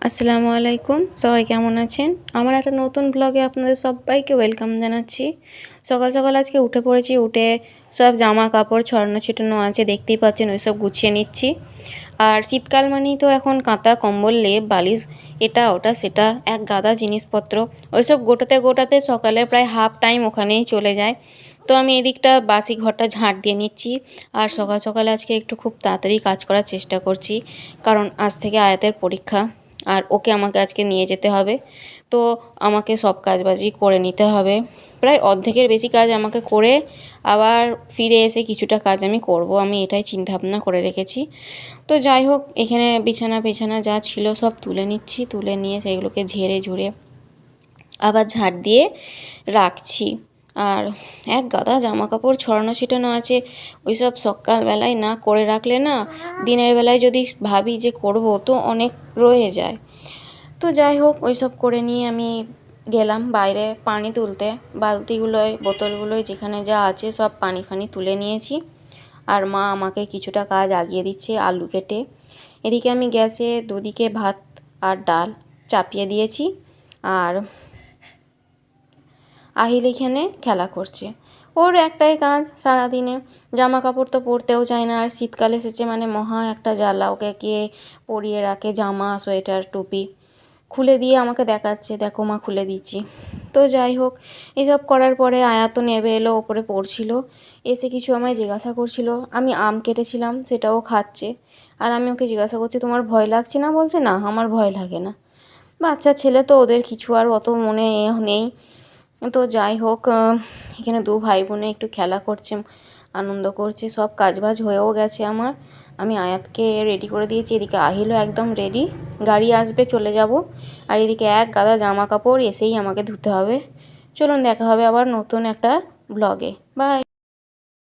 আসসালামু আলাইকুম, সবাই কেমন আছেন? আমার একটা নতুন ব্লগে আপনাদের সবাইকে ওয়েলকাম জানাচ্ছি। সকাল সকাল আজকে উঠে পড়েছি। উঠে সব জামা কাপড় ছড়ানো ছিটানো আছে, দেখতেই পাচ্ছেন, ওইসব গুছিয়ে নিচ্ছি। আর শীতকাল মানেই তো এখন কাঁথা, কম্বল, লেপ, বালিশ, এটা ওটা সেটা এক গাদা জিনিসপত্র। ওইসব গোটাতে গোটাতে সকালে প্রায় হাফ টাইম ওখানেই চলে যায়। তো আমি এদিকটা বাসি ঘরটা ঝাঁট দিয়ে নিচ্ছি। আর সকাল সকালে আজকে একটু খুব তাড়াতাড়ি কাজ করার চেষ্টা করছি, কারণ আজ থেকে আয়াতের পরীক্ষা। আর ওকে আমাকে আজকে নিয়ে যেতে হবে, তো আমাকে সব কাজবাজি করে নিতে হবে। প্রায় অর্ধেকের বেশি কাজ আমাকে করে আবার ফিরে এসে কিছুটা কাজ আমি করব, আমি এটাই চিন্তাভাবনা করে রেখেছি। তো যাই হোক, এখানে বিছানা যা ছিল সব তুলে নিচ্ছি, তুলে নিয়ে সেগুলোকে ঝেড়ে ঝুড়ে আবার ঝাড় দিয়ে রাখছি। আর এক গাদা জামা কাপড় ছড়ানো ছিটানো আছে, ওইসব সকালবেলায় না করে রাখলে না, দিনের বেলায় যদি ভাবি যে করব তো অনেক রয়ে যায়। তো যাই হোক, ওইসব করে নিয়ে আমি গেলাম বাইরে পানি তুলতে। বালতিগুলোয় বোতলগুলোয় যেখানে যা আছে সব পানি ফানি তুলে নিয়েছি। আর মা আমাকে কিছুটা কাজ আগিয়ে দিচ্ছে, আলু কেটে। এদিকে আমি গ্যাসে দুদিকে ভাত আর ডাল চাপিয়ে দিয়েছি। আর আহিল এখানে খেলা করছে। ওর একটাই কাজ সারাদিনে, জামা কাপড় তো পরতেও চায় না। আর শীতকাল এসেছে মানে মহা একটা জ্বালা, ওকে কে পরিয়ে রাখে জামা, সোয়েটার, টুপি। খুলে দিয়ে আমাকে দেখাচ্ছে, দেখো মা খুলে দিচ্ছি। তো যাই হোক, এসব করার পরে আয়াত নেবে এলো, ওপরে পড়ছিল। এসে কিছু আমায় জিজ্ঞাসা করছিল। আমি আম কেটেছিলাম, সেটাও খাচ্ছে। আর আমি ওকে জিজ্ঞাসা করছি, তোমার ভয় লাগছে না? বলছে, না আমার ভয় লাগে না। বাচ্চা ছেলে তো, ওদের কিছু আর অত মনে নেই। তো যাই হোক, এখানে দু ভাই বোনে একটু খেলা করছে, আনন্দ করছে। সব কাজবাজ হয়েও গেছে আমার। আমি আয়াতকে রেডি করে দিয়েছি। এদিকে আহিলও একদম রেডি, গাড়ি আসবে চলে যাব। আর এদিকে এক গাদা জামা কাপড় এসেই আমাকে ধুতে হবে। চলুন, দেখা হবে আবার নতুন একটা ব্লগে। বাই।